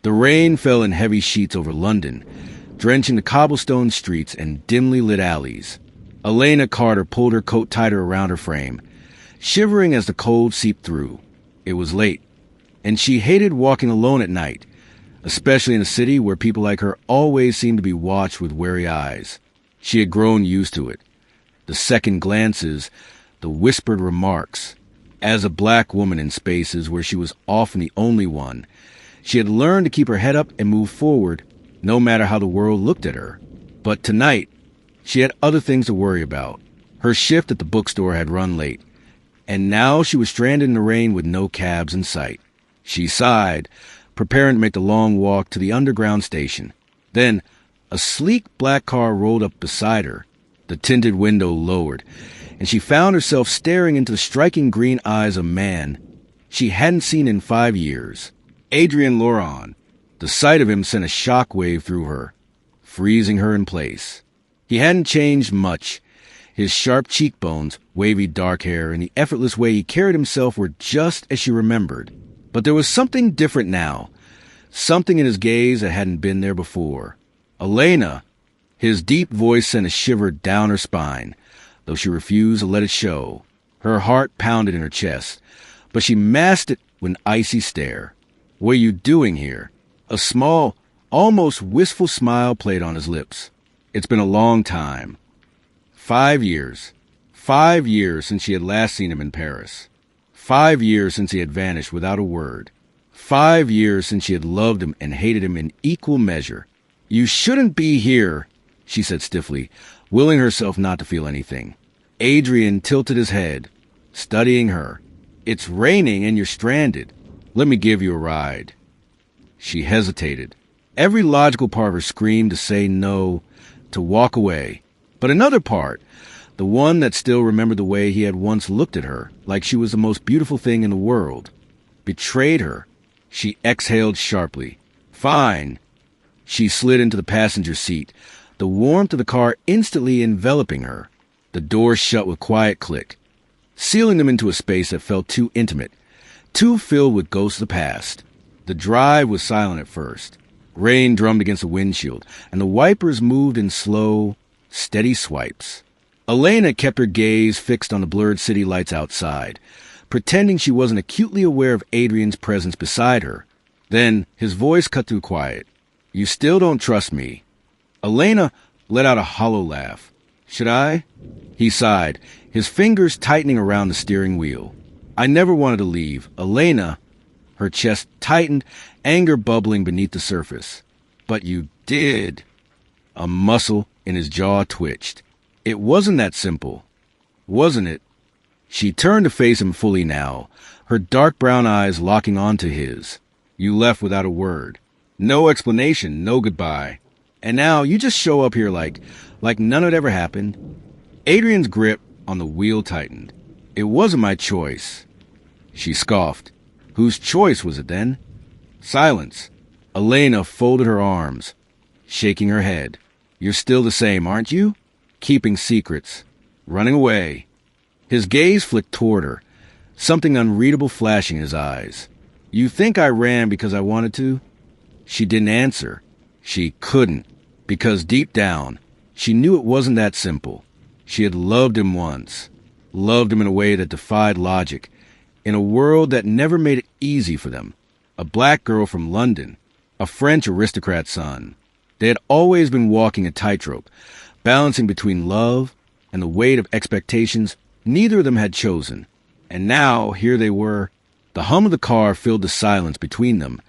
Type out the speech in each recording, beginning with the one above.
The rain fell in heavy sheets over London, drenching the cobblestone streets and dimly lit alleys. Elena Carter pulled her coat tighter around her frame, shivering as the cold seeped through. It was late, and she hated walking alone at night, especially in a city where people like her always seemed to be watched with wary eyes. She had grown used to it. The second glances, the whispered remarks. As a black woman in spaces where she was often the only one, she had learned to keep her head up and move forward, no matter how the world looked at her. But tonight, she had other things to worry about. Her shift at the bookstore had run late, and now she was stranded in the rain with no cabs in sight. She sighed, preparing to make the long walk to the underground station. Then, a sleek black car rolled up beside her, the tinted window lowered, and she found herself staring into the striking green eyes of a man she hadn't seen in 5 years. Adrian Loran. The sight of him sent a shock wave through her, freezing her in place. He hadn't changed much. His sharp cheekbones, wavy dark hair, and the effortless way he carried himself were just as she remembered. But there was something different now, something in his gaze that hadn't been there before. Elena! His deep voice sent a shiver down her spine, though she refused to let it show. Her heart pounded in her chest, but she masked it with an icy stare. "What are you doing here?" A small, almost wistful smile played on his lips. It's been a long time. 5 years. 5 years since she had last seen him in Paris. 5 years since he had vanished without a word. 5 years since she had loved him and hated him in equal measure. "You shouldn't be here," she said stiffly, willing herself not to feel anything. Adrian tilted his head, studying her. "It's raining and you're stranded. Let me give you a ride." She hesitated. Every logical part of her screamed to say no, to walk away. But another part, the one that still remembered the way he had once looked at her, like she was the most beautiful thing in the world, betrayed her. She exhaled sharply. "Fine." She slid into the passenger seat, the warmth of the car instantly enveloping her. The door shut with a quiet click, sealing them into a space that felt too intimate, too filled with ghosts of the past. The drive was silent at first. Rain drummed against the windshield, and the wipers moved in slow, steady swipes. Elena kept her gaze fixed on the blurred city lights outside, pretending she wasn't acutely aware of Adrian's presence beside her. Then his voice cut through quiet. "You still don't trust me." Elena let out a hollow laugh. "Should I?" He sighed, his fingers tightening around the steering wheel. "I never wanted to leave. Elena." Her chest tightened, anger bubbling beneath the surface. "But you did." A muscle in his jaw twitched. "It wasn't that simple, wasn't it?" She turned to face him fully now, her dark brown eyes locking onto his. "You left without a word. No explanation, no goodbye. And now you just show up here like none of it ever happened." Adrian's grip on the wheel tightened. "It wasn't my choice." She scoffed. Whose choice was it then? Silence. Elena folded her arms, shaking her head. "You're still the same, aren't you? Keeping secrets. Running away." His gaze flicked toward her, something unreadable flashing in his eyes. "You think I ran because I wanted to?" She didn't answer. She couldn't, because deep down, she knew it wasn't that simple. She had loved him once, loved him in a way that defied logic, in a world that never made it easy for them. A black girl from London, a French aristocrat son. They had always been walking a tightrope, balancing between love and the weight of expectations neither of them had chosen. And now, here they were. The hum of the car filled the silence between them,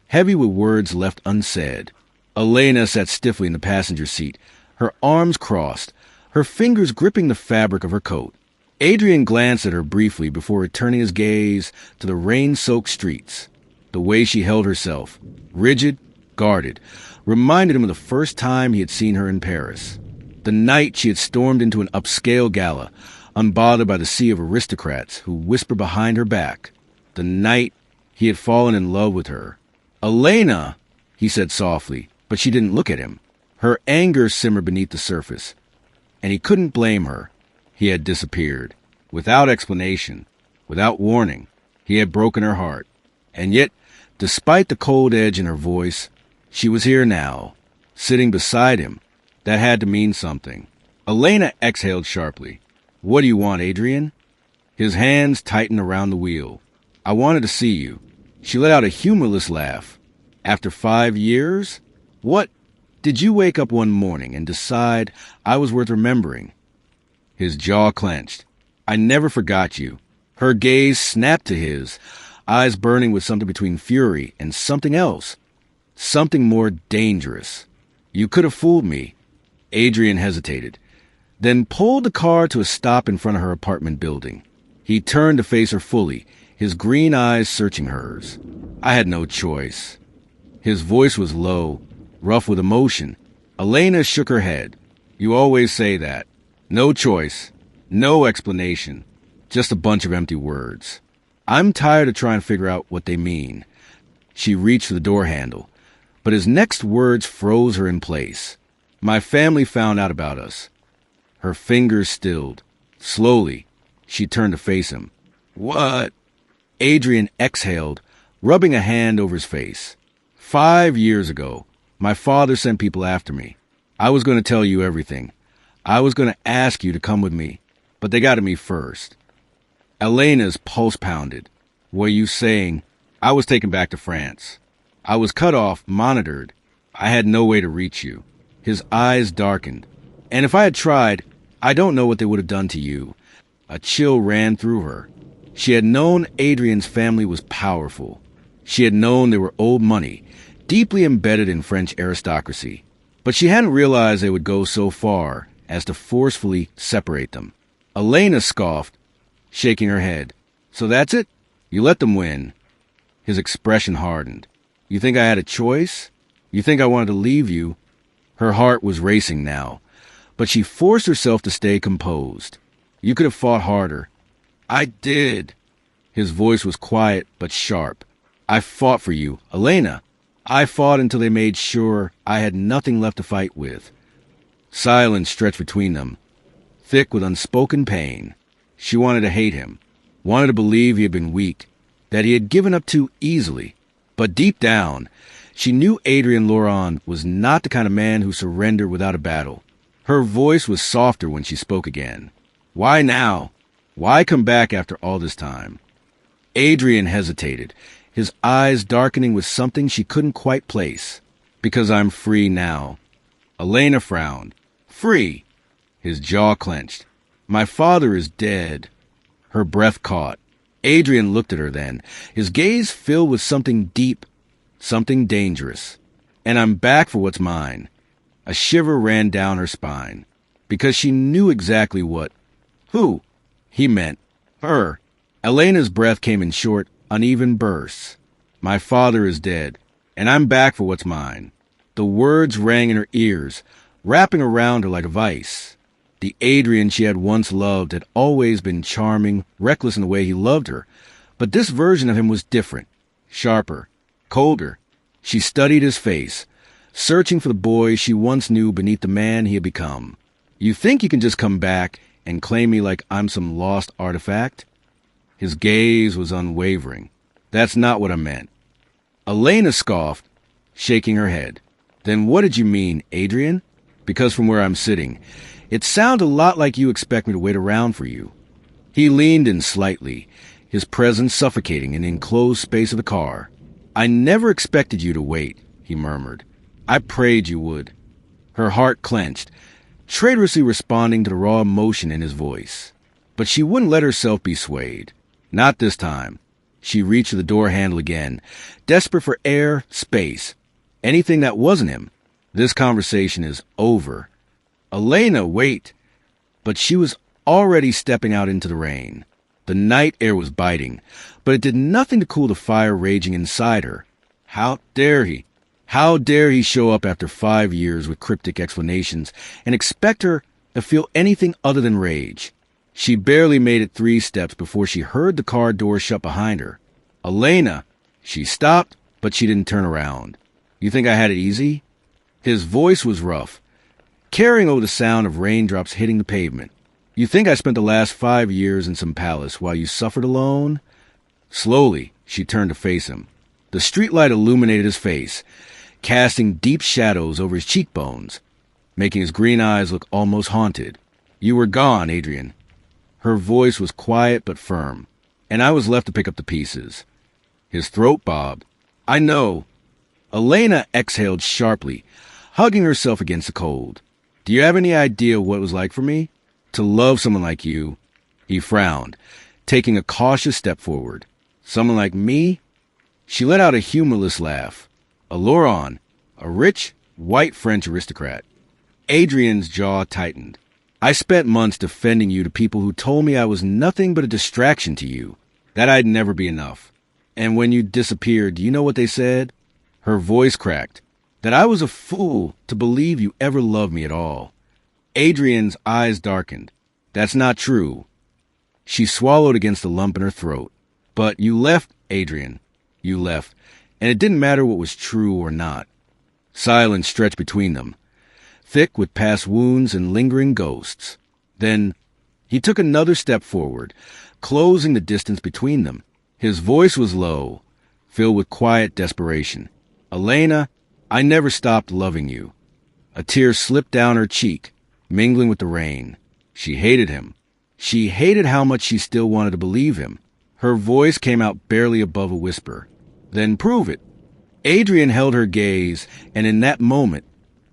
heavy with words left unsaid. Elena sat stiffly in the passenger seat, her arms crossed, her fingers gripping the fabric of her coat. Adrian glanced at her briefly before returning his gaze to the rain-soaked streets. The way she held herself, rigid, guarded, reminded him of the first time he had seen her in Paris. The night she had stormed into an upscale gala, unbothered by the sea of aristocrats who whispered behind her back. The night he had fallen in love with her. "Elena!" he said softly, but she didn't look at him. Her anger simmered beneath the surface, and he couldn't blame her. He had disappeared. Without explanation, without warning, he had broken her heart. And yet, Despite the cold edge in her voice, she was here now, sitting beside him. That had to mean something. Elena exhaled sharply. "What do you want, Adrian?" His hands tightened around the wheel. "I wanted to see you." She let out a humorless laugh. "After 5 years? What? Did you wake up one morning and decide I was worth remembering?" His jaw clenched. "I never forgot you." Her gaze snapped to his, eyes burning with something between fury and something else. Something more dangerous. "You could have fooled me." Adrian hesitated, then pulled the car to a stop in front of her apartment building. He turned to face her fully, his green eyes searching hers. "I had no choice." His voice was low, rough with emotion. Elena shook her head. "You always say that. No choice. No explanation. Just a bunch of empty words. I'm tired of trying to figure out what they mean." She reached for the door handle, but his next words froze her in place. "My family found out about us." Her fingers stilled. Slowly, she turned to face him. "What?" Adrian exhaled, rubbing a hand over his face. 5 years ago, my father sent people after me. I was going to tell you everything. I was going to ask you to come with me, but they got to me first." Elena's pulse pounded. "Were you saying?" "I was taken back to France. I was cut off, monitored. I had no way to reach you." His eyes darkened. "And if I had tried, I don't know what they would have done to you." A chill ran through her. She had known Adrian's family was powerful. She had known they were old money, deeply embedded in French aristocracy. But she hadn't realized they would go so far as to forcefully separate them. Elena scoffed, shaking her head. "So that's it? You let them win." His expression hardened. "You think I had a choice? You think I wanted to leave you?" Her heart was racing now, but she forced herself to stay composed. "You could have fought harder." "I did." His voice was quiet but sharp. "I fought for you, Elena. I fought until they made sure I had nothing left to fight with." Silence stretched between them, thick with unspoken pain. She wanted to hate him, wanted to believe he had been weak, that he had given up too easily. But deep down, she knew Adrian Laurent was not the kind of man who surrendered without a battle. Her voice was softer when she spoke again. "Why now? Why come back after all this time?" Adrian hesitated, his eyes darkening with something she couldn't quite place. "Because I'm free now." Elena frowned. "Free?" His jaw clenched. "My father is dead." Her breath caught. Adrian looked at her then, his gaze filled with something deep, something dangerous. "And I'm back for what's mine." A shiver ran down her spine, because she knew exactly what. Who? He meant her. Elena's breath came in short, uneven bursts. "My father is dead, and I'm back for what's mine." The words rang in her ears, wrapping around her like a vice. The Adrian she had once loved had always been charming, reckless in the way he loved her, but this version of him was different, sharper, colder. She studied his face, searching for the boy she once knew beneath the man he had become. "You think you can just come back and claim me like I'm some lost artifact?" His gaze was unwavering. "That's not what I meant." Elena scoffed, shaking her head. "Then what did you mean, Adrian? Because from where I'm sitting, it sounded a lot like you expect me to wait around for you." He leaned in slightly, his presence suffocating in the enclosed space of the car. "I never expected you to wait," he murmured. "I prayed you would." Her heart clenched, traitorously responding to the raw emotion in his voice. But she wouldn't let herself be swayed. Not this time. She reached for the door handle again, desperate for air, space, anything that wasn't him. "This conversation is over." "Elena, wait!" But she was already stepping out into the rain. The night air was biting, but it did nothing to cool the fire raging inside her. How dare he? How dare he show up after 5 years with cryptic explanations and expect her to feel anything other than rage? She barely made it 3 steps before she heard the car door shut behind her. "Elena!" She stopped, but she didn't turn around. "You think I had it easy?" His voice was rough, carrying over the sound of raindrops hitting the pavement. "You think I spent the last 5 years in some palace while you suffered alone?" Slowly, she turned to face him. The streetlight illuminated his face, casting deep shadows over his cheekbones, making his green eyes look almost haunted. You were gone, Adrian. Her voice was quiet but firm, and I was left to pick up the pieces. His throat bobbed. I know. Elena exhaled sharply, hugging herself against the cold. Do you have any idea what it was like for me? To love someone like you? He frowned, taking a cautious step forward. Someone like me? She let out a humorless laugh. A Lauron, a rich, white French aristocrat. Adrian's jaw tightened. I spent months defending you to people who told me I was nothing but a distraction to you, that I'd never be enough. And when you disappeared, do you know what they said? Her voice cracked. That I was a fool to believe you ever loved me at all. Adrian's eyes darkened. That's not true. She swallowed against the lump in her throat. But you left, Adrian. You left, and it didn't matter what was true or not. Silence stretched between them, thick with past wounds and lingering ghosts. Then he took another step forward, closing the distance between them. His voice was low, filled with quiet desperation. Elena, I never stopped loving you. A tear slipped down her cheek, mingling with the rain. She hated him. She hated how much she still wanted to believe him. Her voice came out barely above a whisper. Then prove it. Adrian held her gaze, and in that moment,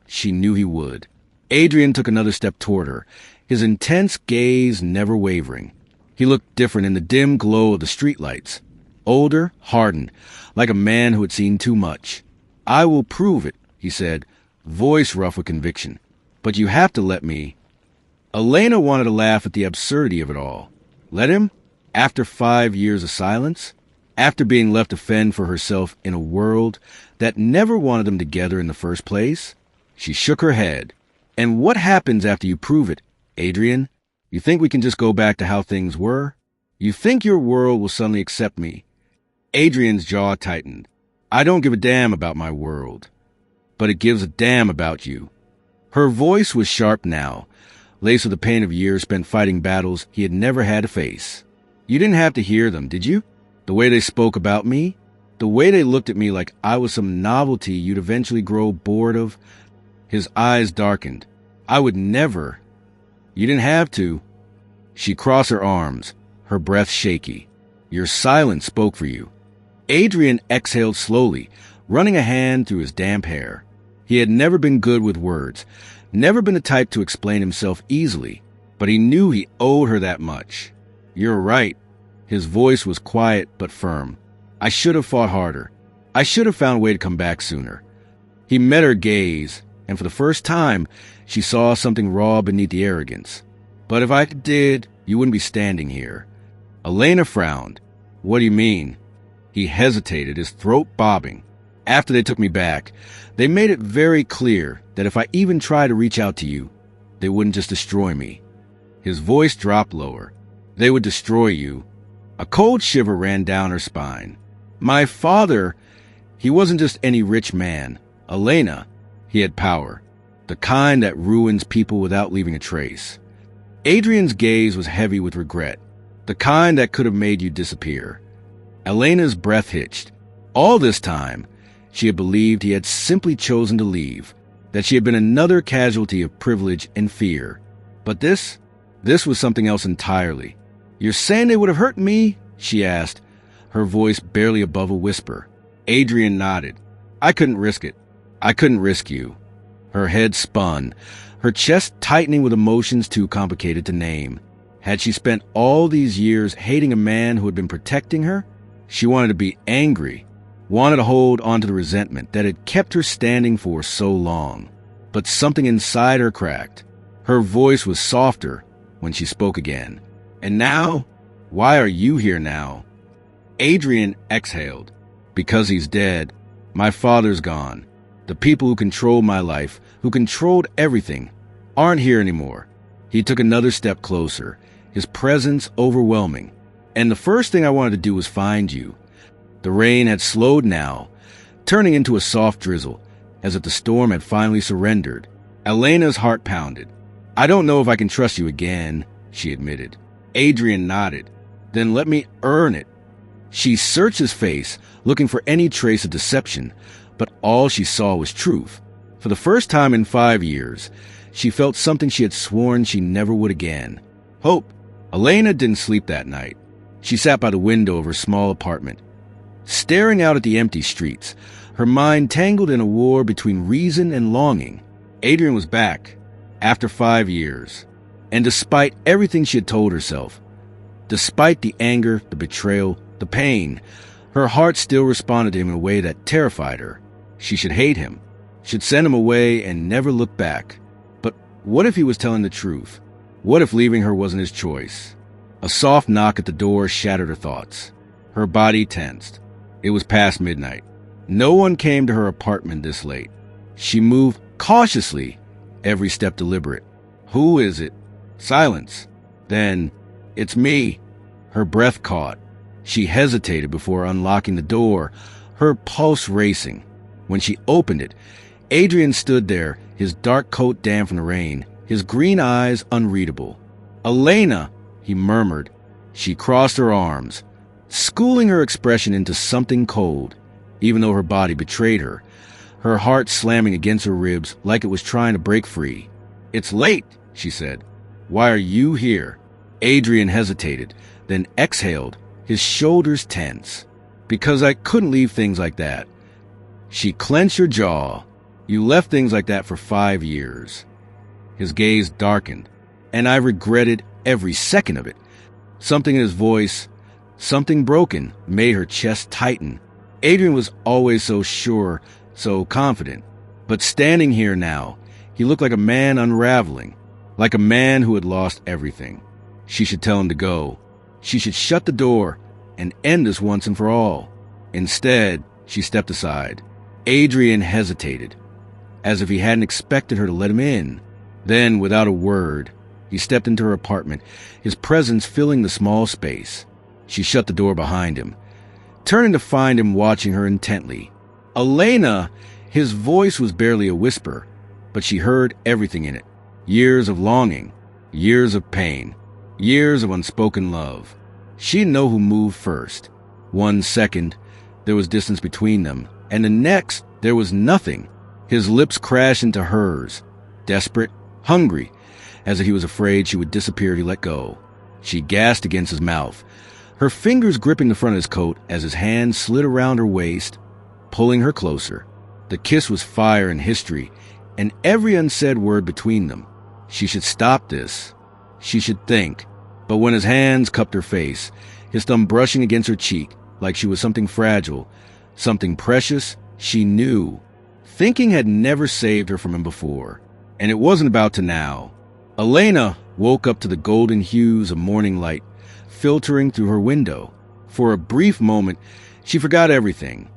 she knew he would. Adrian took another step toward her, his intense gaze never wavering. He looked different in the dim glow of the streetlights. Older, hardened, like a man who had seen too much. I will prove it, he said, voice rough with conviction. But you have to let me. Elena wanted to laugh at the absurdity of it all. Let him? After 5 years of silence? After being left to fend for herself in a world that never wanted them together in the first place? She shook her head. And what happens after you prove it, Adrian? You think we can just go back to how things were? You think your world will suddenly accept me? Adrian's jaw tightened. I don't give a damn about my world. But it gives a damn about you. Her voice was sharp now, laced with the pain of years spent fighting battles he had never had to face. You didn't have to hear them, did you? The way they spoke about me? The way they looked at me like I was some novelty you'd eventually grow bored of? His eyes darkened. I would never. You didn't have to. She crossed her arms, her breath shaky. Your silence spoke for you. Adrian exhaled slowly, running a hand through his damp hair. He had never been good with words, never been the type to explain himself easily, but he knew he owed her that much. You're right. His voice was quiet but firm. I should have fought harder. I should have found a way to come back sooner. He met her gaze, and for the first time, she saw something raw beneath the arrogance. But if I did, you wouldn't be standing here. Elena frowned. What do you mean? He hesitated, his throat bobbing. After they took me back, they made it very clear that if I even tried to reach out to you, they wouldn't just destroy me. His voice dropped lower. They would destroy you. A cold shiver ran down her spine. My father, he wasn't just any rich man. Elena, he had power. The kind that ruins people without leaving a trace. Adrian's gaze was heavy with regret. The kind that could have made you disappear. Elena's breath hitched. All this time, she had believed he had simply chosen to leave, that she had been another casualty of privilege and fear. But this was something else entirely. You're saying they would have hurt me? She asked, her voice barely above a whisper. Adrian nodded. I couldn't risk it. I couldn't risk you. Her head spun, her chest tightening with emotions too complicated to name. Had she spent all these years hating a man who had been protecting her? She wanted to be angry, wanted to hold onto the resentment that had kept her standing for so long. But something inside her cracked. Her voice was softer when she spoke again. And now? Why are you here now? Adrian exhaled. Because he's dead. My father's gone. The people who controlled my life, who controlled everything, aren't here anymore. He took another step closer, his presence overwhelming. And the first thing I wanted to do was find you. The rain had slowed now, turning into a soft drizzle, as if the storm had finally surrendered. Elena's heart pounded. I don't know if I can trust you again, she admitted. Adrian nodded. Then let me earn it. She searched his face, looking for any trace of deception, but all she saw was truth. For the first time in 5 years, she felt something she had sworn she never would again. Hope. Elena didn't sleep that night. She sat by the window of her small apartment, staring out at the empty streets, her mind tangled in a war between reason and longing. Adrian was back, after 5 years, and despite everything she had told herself, despite the anger, the betrayal, the pain, her heart still responded to him in a way that terrified her. She should hate him, should send him away and never look back. But what if he was telling the truth? What if leaving her wasn't his choice? A soft knock at the door shattered her thoughts. Her body tensed. It was past midnight. No one came to her apartment this late. She moved cautiously, every step deliberate. Who is it? Silence. Then, it's me. Her breath caught. She hesitated before unlocking the door, her pulse racing. When she opened it, Adrian stood there, his dark coat damp from the rain, his green eyes unreadable. "Elena," he murmured. She crossed her arms, schooling her expression into something cold, even though her body betrayed her, her heart slamming against her ribs like it was trying to break free. "It's late," she said. "Why are you here?" Adrian hesitated, then exhaled, his shoulders tense. "Because I couldn't leave things like that." She clenched her jaw. "You left things like that for 5 years. His gaze darkened, and I regretted every second of it. Something in his voice, something broken, made her chest tighten. Adrian was always so sure, so confident. But standing here now, he looked like a man unraveling, like a man who had lost everything. She should tell him to go. She should shut the door and end this once and for all. Instead, she stepped aside. Adrian hesitated, as if he hadn't expected her to let him in. Then, without a word, he stepped into her apartment, his presence filling the small space. She shut the door behind him, turning to find him watching her intently. "Elena!" His voice was barely a whisper, but she heard everything in it. Years of longing, years of pain, years of unspoken love. She didn't know who moved first. 1 second, there was distance between them, and the next, there was nothing. His lips crashed into hers, desperate, hungry, as if he was afraid she would disappear if he let go. She gasped against his mouth, her fingers gripping the front of his coat as his hand slid around her waist, pulling her closer. The kiss was fire and history, and every unsaid word between them. She should stop this. She should think. But when his hands cupped her face, his thumb brushing against her cheek like she was something fragile, something precious, she knew. Thinking had never saved her from him before, and it wasn't about to now. Elena woke up to the golden hues of morning light filtering through her window. For a brief moment, she forgot everything.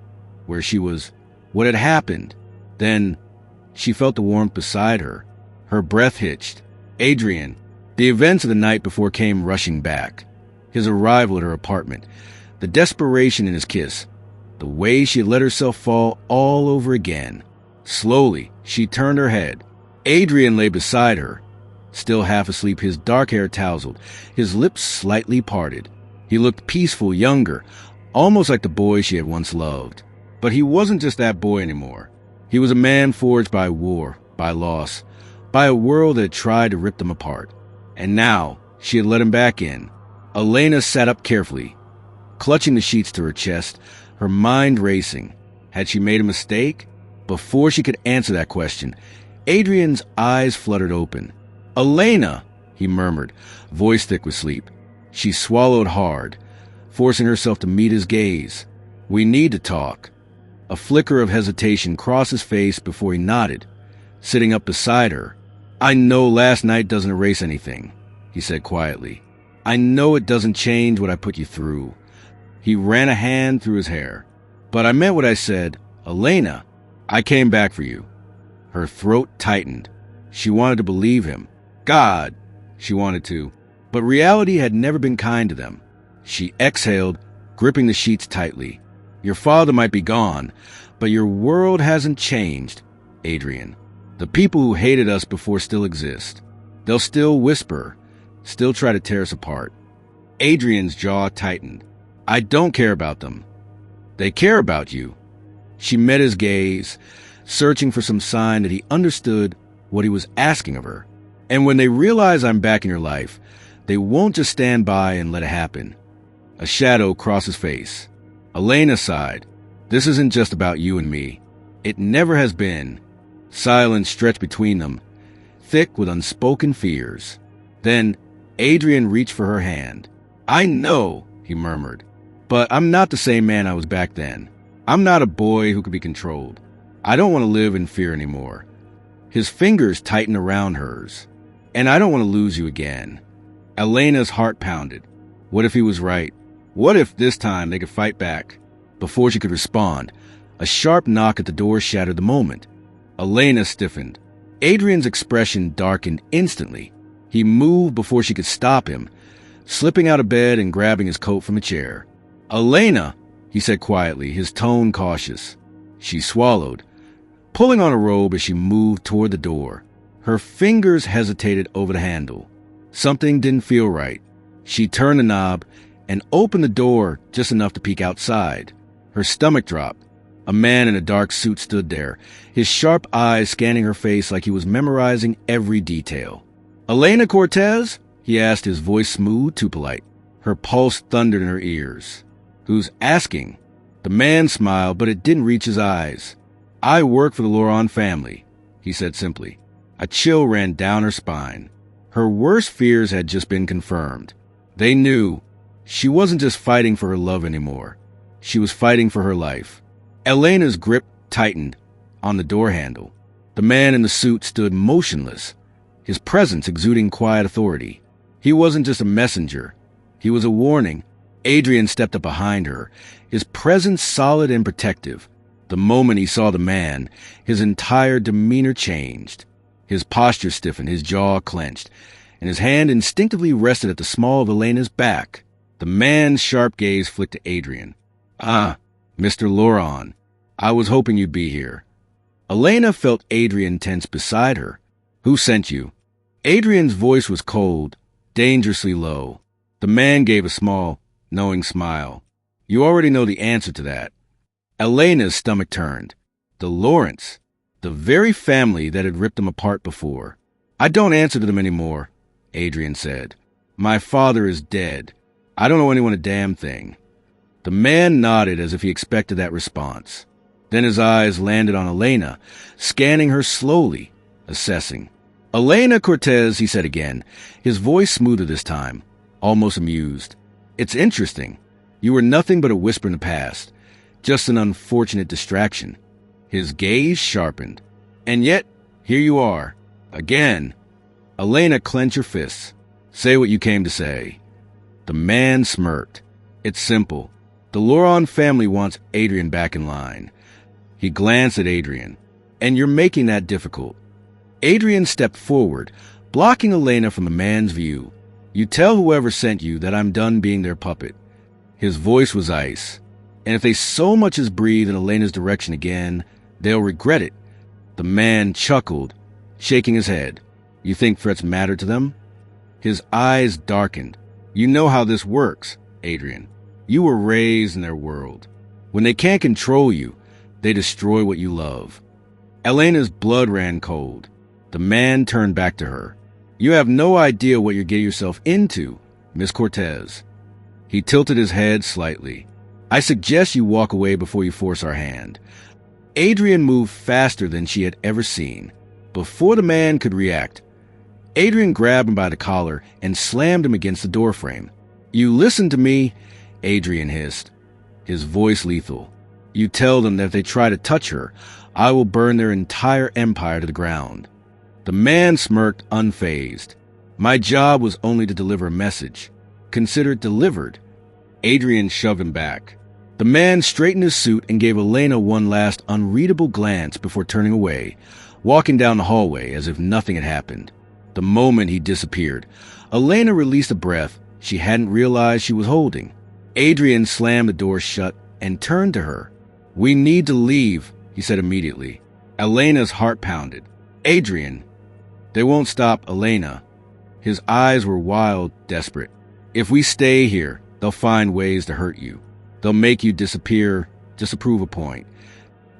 Where she was, what had happened. Then, she felt the warmth beside her. Her breath hitched. Adrian. The events of the night before came rushing back. His arrival at her apartment. The desperation in his kiss. The way she had let herself fall all over again. Slowly, she turned her head. Adrian lay beside her, still half asleep, his dark hair tousled, his lips slightly parted. He looked peaceful, younger, almost like the boy she had once loved. But he wasn't just that boy anymore. He was a man forged by war, by loss, by a world that had tried to rip them apart. And now, she had let him back in. Elena sat up carefully, clutching the sheets to her chest, her mind racing. Had she made a mistake? Before she could answer that question, Adrian's eyes fluttered open. "Elena," he murmured, voice thick with sleep. She swallowed hard, forcing herself to meet his gaze. "We need to talk." A flicker of hesitation crossed his face before he nodded, sitting up beside her. "I know last night doesn't erase anything," he said quietly. "I know it doesn't change what I put you through." He ran a hand through his hair. "But I meant what I said. Elena, I came back for you." Her throat tightened. She wanted to believe him. God, she wanted to. But reality had never been kind to them. She exhaled, gripping the sheets tightly. "Your father might be gone, but your world hasn't changed, Adrian. The people who hated us before still exist. They'll still whisper, still try to tear us apart." Adrian's jaw tightened. I don't care about them. They care about you. She met his gaze, searching for some sign that he understood what he was asking of her. And when they realize I'm back in your life, they won't just stand by and let it happen. A shadow crossed his face. Elena sighed. This isn't just about you and me. It never has been. Silence stretched between them, thick with unspoken fears. Then Adrian reached for her hand. I know, he murmured, but I'm not the same man I was back then. I'm not a boy who could be controlled. I don't want to live in fear anymore. His fingers tightened around hers. And I don't want to lose you again. Elena's heart pounded. What if he was right? What if this time they could fight back? Before she could respond, a sharp knock at the door shattered the moment. Elena stiffened. Adrian's expression darkened instantly. He moved before she could stop him, slipping out of bed and grabbing his coat from a chair. Elena, he said quietly, his tone cautious. She swallowed, pulling on a robe as she moved toward the door. Her fingers hesitated over the handle. Something didn't feel right. She turned the knob and opened the door just enough to peek outside. Her stomach dropped. A man in a dark suit stood there, his sharp eyes scanning her face like he was memorizing every detail. Elena Cortez? He asked, his voice smooth, too polite. Her pulse thundered in her ears. Who's asking? The man smiled, but it didn't reach his eyes. I work for the Loron family, he said simply. A chill ran down her spine. Her worst fears had just been confirmed. They knew she wasn't just fighting for her love anymore. She was fighting for her life. Elena's grip tightened on the door handle. The man in the suit stood motionless, his presence exuding quiet authority. He wasn't just a messenger. He was a warning. Adrian stepped up behind her, his presence solid and protective. The moment he saw the man, his entire demeanor changed. His posture stiffened, his jaw clenched, and his hand instinctively rested at the small of Elena's back. The man's sharp gaze flicked to Adrian. Ah, Mr. Loron, I was hoping you'd be here. Elena felt Adrian tense beside her. Who sent you? Adrian's voice was cold, dangerously low. The man gave a small, knowing smile. You already know the answer to that. Elena's stomach turned. The Lawrence, the very family that had ripped them apart before. I don't answer to them anymore, Adrian said. My father is dead. I don't owe anyone a damn thing. The man nodded as if he expected that response. Then his eyes landed on Elena, scanning her slowly, assessing. Elena Cortez, he said again, his voice smoother this time, almost amused. It's interesting. You were nothing but a whisper in the past, just an unfortunate distraction. His gaze sharpened. And yet, here you are, again. Elena clenched her fists. Say what you came to say. The man smirked. It's simple. The Loron family wants Adrian back in line. He glanced at Adrian. And you're making that difficult. Adrian stepped forward, blocking Elena from the man's view. You tell whoever sent you that I'm done being their puppet. His voice was ice. And if they so much as breathe in Elena's direction again, they'll regret it. The man chuckled, shaking his head. You think threats matter to them? His eyes darkened. You know how this works, Adrian. You were raised in their world. When they can't control you, they destroy what you love. Elena's blood ran cold. The man turned back to her. You have no idea what you're getting yourself into, Miss Cortez. He tilted his head slightly. I suggest you walk away before you force our hand. Adrian moved faster than she had ever seen. Before the man could react, Adrian grabbed him by the collar and slammed him against the doorframe. You listen to me, Adrian hissed, his voice lethal. You tell them that if they try to touch her, I will burn their entire empire to the ground. The man smirked, unfazed. My job was only to deliver a message. Consider it delivered. Adrian shoved him back. The man straightened his suit and gave Elena one last unreadable glance before turning away, walking down the hallway as if nothing had happened. The moment he disappeared, Elena released a breath she hadn't realized she was holding. Adrian slammed the door shut and turned to her. We need to leave, he said immediately. Elena's heart pounded. Adrian. They won't stop Elena. His eyes were wild, desperate. If we stay here, They'll find ways to hurt you. They'll make you disappear just to prove a point.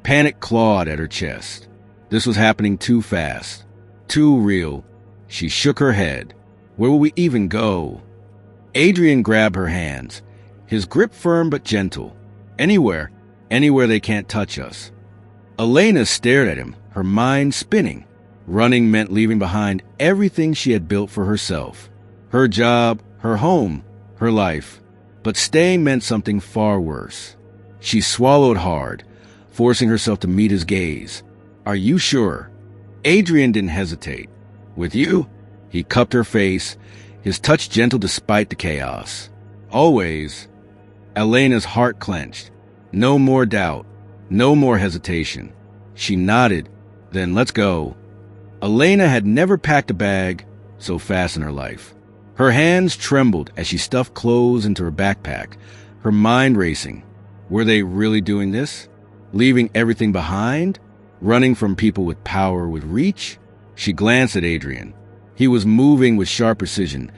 Panic clawed at her chest. This was happening too fast. Too real. She shook her head. Where will we even go? Adrian grabbed her hands, his grip firm but gentle. Anywhere they can't touch us. Elena stared at him, her mind spinning. Running meant leaving behind everything she had built for herself. Her job, her home, her life. But staying meant something far worse. She swallowed hard, forcing herself to meet his gaze. Are you sure? Adrian didn't hesitate. With you? He cupped her face, his touch gentle despite the chaos. Always. Elena's heart clenched. No more doubt. No more hesitation. She nodded. Then let's go. Elena had never packed a bag so fast in her life. Her hands trembled as she stuffed clothes into her backpack, her mind racing. Were they really doing this? Leaving everything behind? Running from people with power, with reach? She glanced at Adrian. He was moving with sharp precision,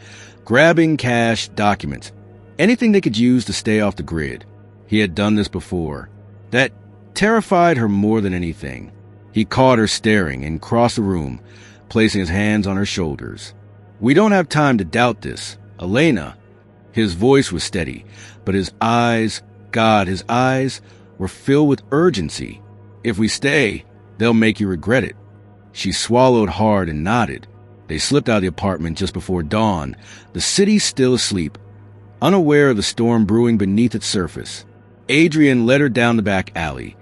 grabbing cash, documents, anything they could use to stay off the grid. He had done this before. That terrified her more than anything. He caught her staring and crossed the room, placing his hands on her shoulders. We don't have time to doubt this. Elena. His voice was steady, but his eyes, God, his eyes were filled with urgency. If we stay, they'll make you regret it. She swallowed hard and nodded. They slipped out of the apartment just before dawn, the city still asleep, unaware of the storm brewing beneath its surface. Adrian led her down the back alley,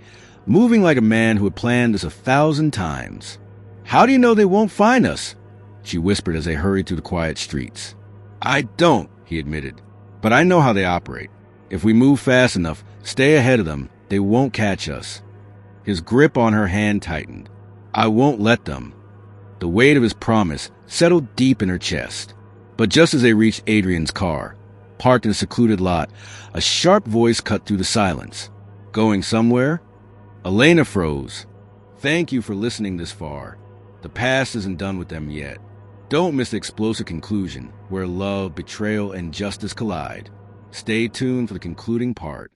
moving like a man who had planned this 1,000 times. How do you know they won't find us? She whispered as they hurried through the quiet streets. I don't, he admitted, but I know how they operate. If we move fast enough, stay ahead of them, they won't catch us. His grip on her hand tightened. I won't let them. The weight of his promise settled deep in her chest. But just as they reached Adrian's car, parked in a secluded lot, a sharp voice cut through the silence. Going somewhere? Elena froze. Thank you for listening this far. The past isn't done with them yet. Don't miss the explosive conclusion, where love, betrayal, and justice collide. Stay tuned for the concluding part.